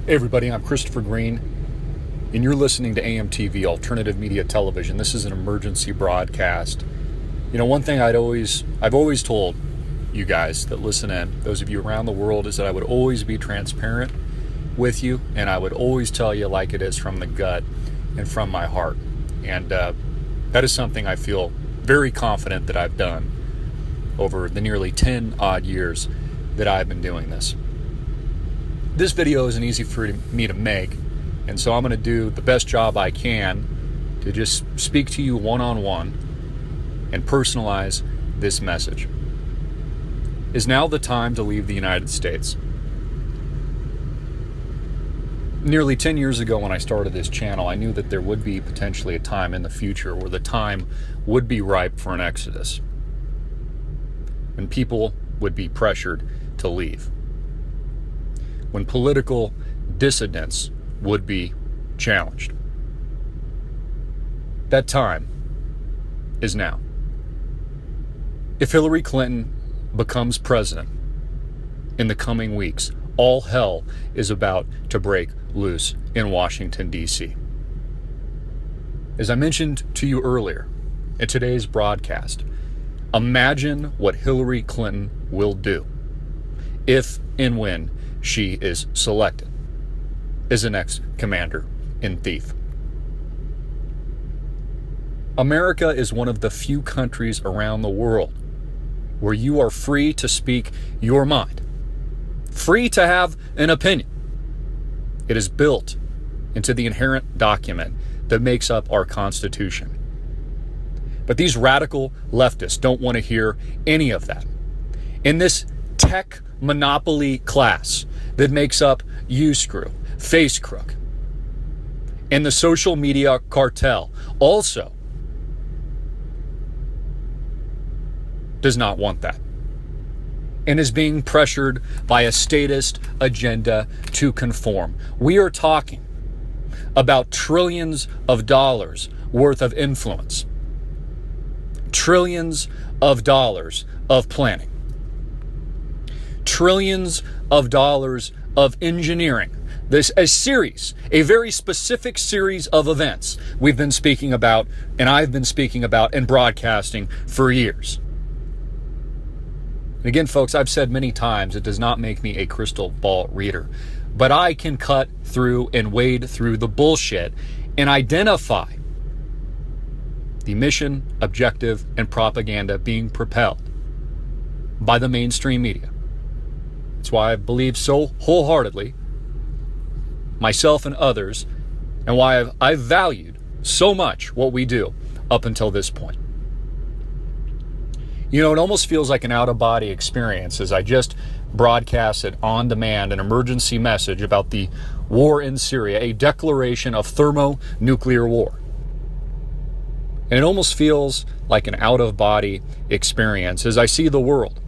Hey everybody, I'm Christopher Green, and you're listening to AMTV, Alternative Media Television. This is an emergency broadcast. You know, one thing I've always told you guys that listen in, those of you around the world, is that I would always be transparent with you, and I would always tell you like it is from the gut and from my heart. And that is something I feel very confident that I've done over the nearly 10 odd years that I've been doing this. This video isn't easy for me to make, and so I'm going to do the best job I can to just speak to you one-on-one and personalize this message. Is now the time to leave the United States? Nearly 10 years ago when I started this channel, I knew that there would be potentially a time in the future where the time would be ripe for an exodus, when people would be pressured to leave, when political dissidents would be challenged. That time is now. If Hillary Clinton becomes president in the coming weeks, all hell is about to break loose in Washington, D.C. As I mentioned to you earlier in today's broadcast, imagine what Hillary Clinton will do if and when she is selected as the next commander-in-chief. America is one of the few countries around the world where you are free to speak your mind, free to have an opinion. It is built into the inherent document that makes up our Constitution. But these radical leftists don't want to hear any of that. In this tech monopoly class that makes up YouScrew, FaceCrook, and the social media cartel also does not want that, and is being pressured by a statist agenda to conform. We are talking about trillions of dollars worth of influence, trillions of dollars of planning, trillions of dollars of engineering. This a very specific series of events we've been speaking about, and I've been speaking about and broadcasting for years. And again, folks, I've said many times, it does not make me a crystal ball reader, but I can cut through and wade through the bullshit and identify the mission, objective, and propaganda being propelled by the mainstream media. That's why I believe so wholeheartedly, myself and others, and why I've valued so much what we do up until this point. You know, it almost feels like an out-of-body experience as I just broadcasted on demand an emergency message about the war in Syria, a declaration of thermonuclear war. And it almost feels like an out-of-body experience as I see the world,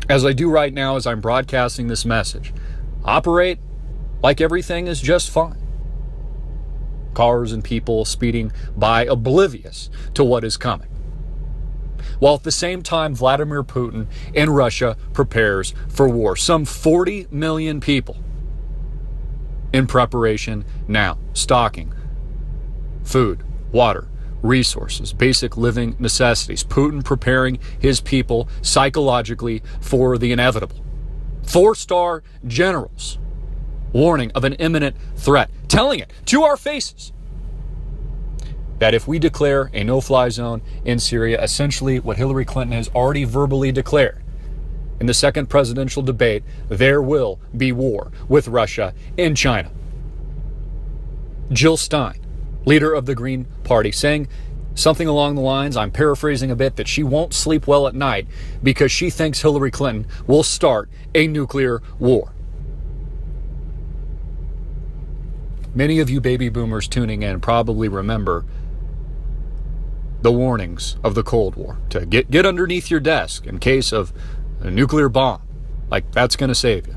as I do right now as I'm broadcasting this message, operate like everything is just fine. Cars and people speeding by, oblivious to what is coming, while at the same time Vladimir Putin in Russia prepares for war. Some 40 million people in preparation now, stocking food, water, resources, basic living necessities. Putin preparing his people psychologically for the inevitable. 4-star generals warning of an imminent threat, telling it to our faces that if we declare a no-fly zone in Syria, essentially what Hillary Clinton has already verbally declared in the second presidential debate, there will be war with Russia and China. Jill Stein, leader of the Green Party, saying something along the lines, I'm paraphrasing a bit, that she won't sleep well at night because she thinks Hillary Clinton will start a nuclear war. Many of you baby boomers tuning in probably remember the warnings of the Cold War to get underneath your desk in case of a nuclear bomb. Like, that's going to save you.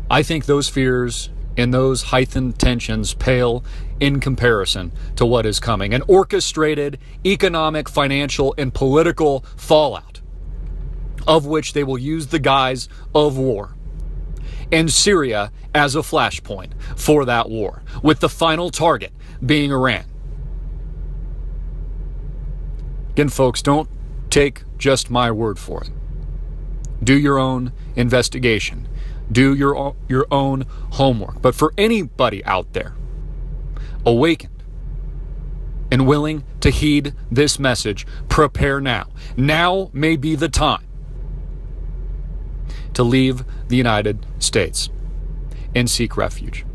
I think those fears and those heightened tensions pale in comparison to what is coming. An orchestrated economic, financial, and political fallout, of which they will use the guise of war, and Syria as a flashpoint for that war, with the final target being Iran. Again, folks, don't take just my word for it. Do your own investigation. Do your own homework. But for anybody out there awakened and willing to heed this message, prepare now. Now may be the time to leave the United States and seek refuge.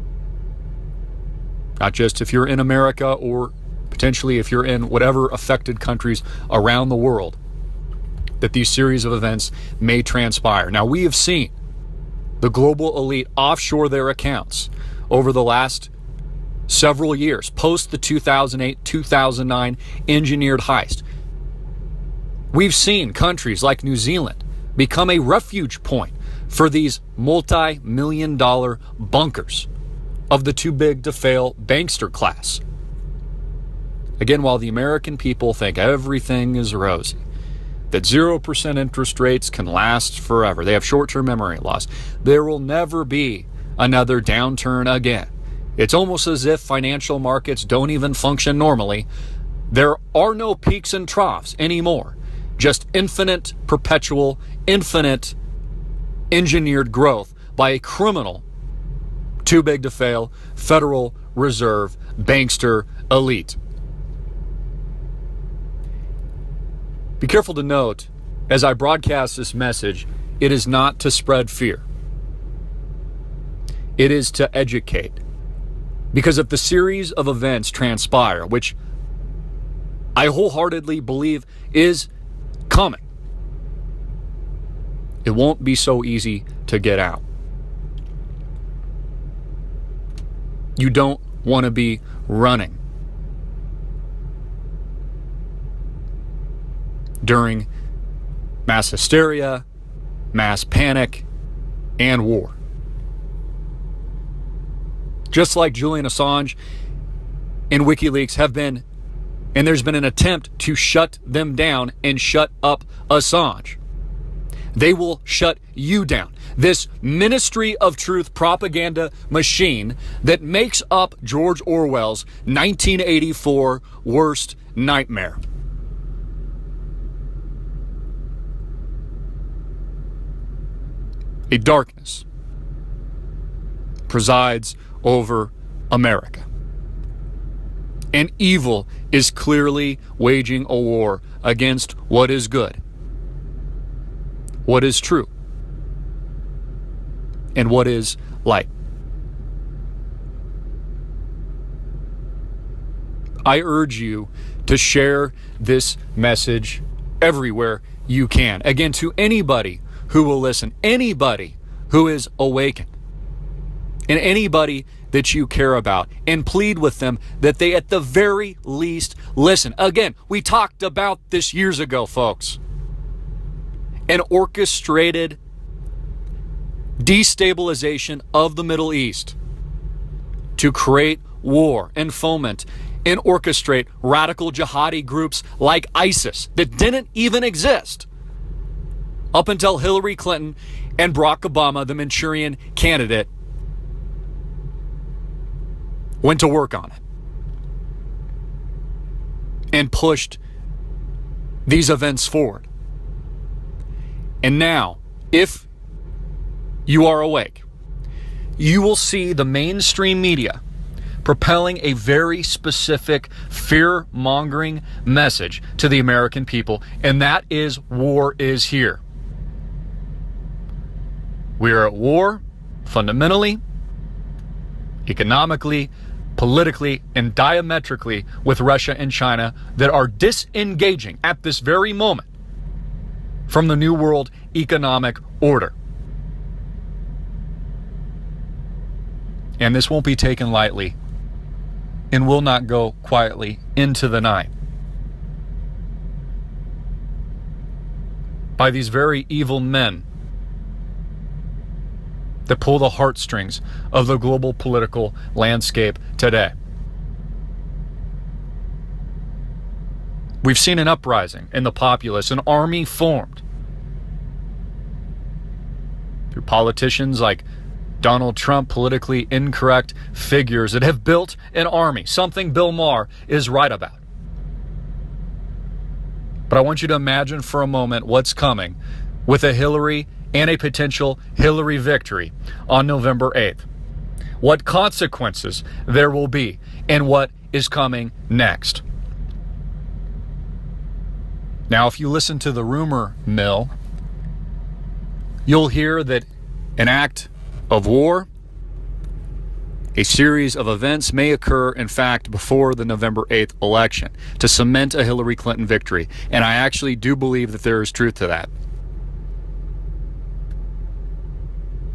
Not just if you're in America, or potentially if you're in whatever affected countries around the world that these series of events may transpire. Now, we have seen the global elite offshore their accounts over the last several years, post the 2008-2009 engineered heist. We've seen countries like New Zealand become a refuge point for these multi-million-dollar bunkers of the too-big-to-fail bankster class. Again, while the American people think everything is rosy, that 0% interest rates can last forever, they have short-term memory loss, there will never be another downturn again. It's almost as if financial markets don't even function normally. There are no peaks and troughs anymore. Just infinite, perpetual, infinite engineered growth by a criminal, too big to fail, Federal Reserve bankster elite. Be careful to note, as I broadcast this message, it is not to spread fear. It is to educate. Because if the series of events transpire, which I wholeheartedly believe is coming, it won't be so easy to get out. You don't want to be running during mass hysteria, mass panic, and war. Just like Julian Assange and WikiLeaks have been, and there's been an attempt to shut them down and shut up Assange. They will shut you down. This Ministry of Truth propaganda machine that makes up George Orwell's 1984 worst nightmare. A darkness presides over America. And evil is clearly waging a war against what is good, what is true, and what is light. I urge you to share this message everywhere you can. Again, to anybody who will listen, anybody who is awakened, and anybody that you care about, and plead with them that they at the very least listen. Again, we talked about this years ago, folks. An orchestrated destabilization of the Middle East to create war and foment and orchestrate radical jihadi groups like ISIS that didn't even exist up until Hillary Clinton and Barack Obama, the Manchurian candidate, went to work on it and pushed these events forward. And now, if you are awake, you will see the mainstream media propelling a very specific fear-mongering message to the American people, and that is war is here. We are at war fundamentally, economically, politically, and diametrically with Russia and China that are disengaging at this very moment from the New World Economic Order. And this won't be taken lightly and will not go quietly into the night. By these very evil men that pull the heartstrings of the global political landscape today. We've seen an uprising in the populace, an army formed through politicians like Donald Trump, politically incorrect figures that have built an army, something Bill Maher is right about. But I want you to imagine for a moment what's coming with a Hillary and a potential Hillary victory on November 8th. What consequences there will be and what is coming next. Now, if you listen to the rumor mill, you'll hear that an act of war, a series of events may occur, in fact, before the November 8th election to cement a Hillary Clinton victory. And I actually do believe that there is truth to that.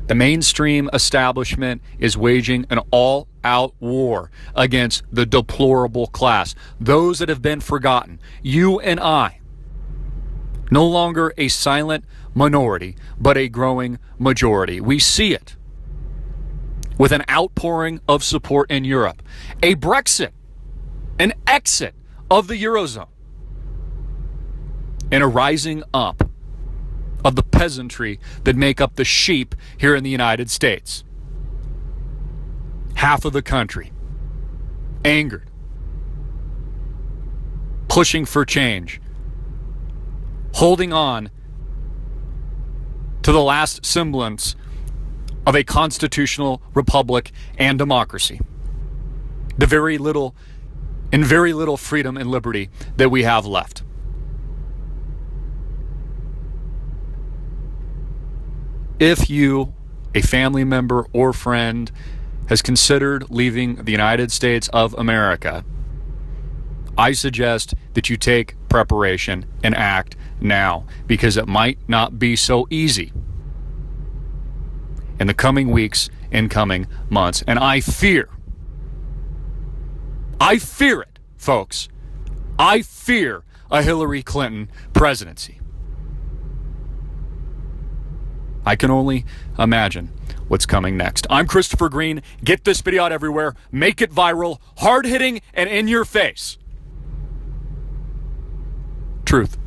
The mainstream establishment is waging an all-out war against the deplorable class, those that have been forgotten. You and I, no longer a silent minority, but a growing majority. We see it with an outpouring of support in Europe, a Brexit, an exit of the Eurozone, and a rising up of the peasantry that make up the sheep here in the United States. Half of the country angered, pushing for change, holding on to the last semblance of a constitutional republic and democracy. The very little freedom and liberty that we have left. If you, a family member or friend, has considered leaving the United States of America, I suggest that you take preparation and act now, because it might not be so easy in the coming weeks and coming months. And I fear it, folks. I fear a Hillary Clinton presidency. I can only imagine what's coming next. I'm Christopher Green. Get this video out everywhere. Make it viral, hard-hitting, and in your face. Truth.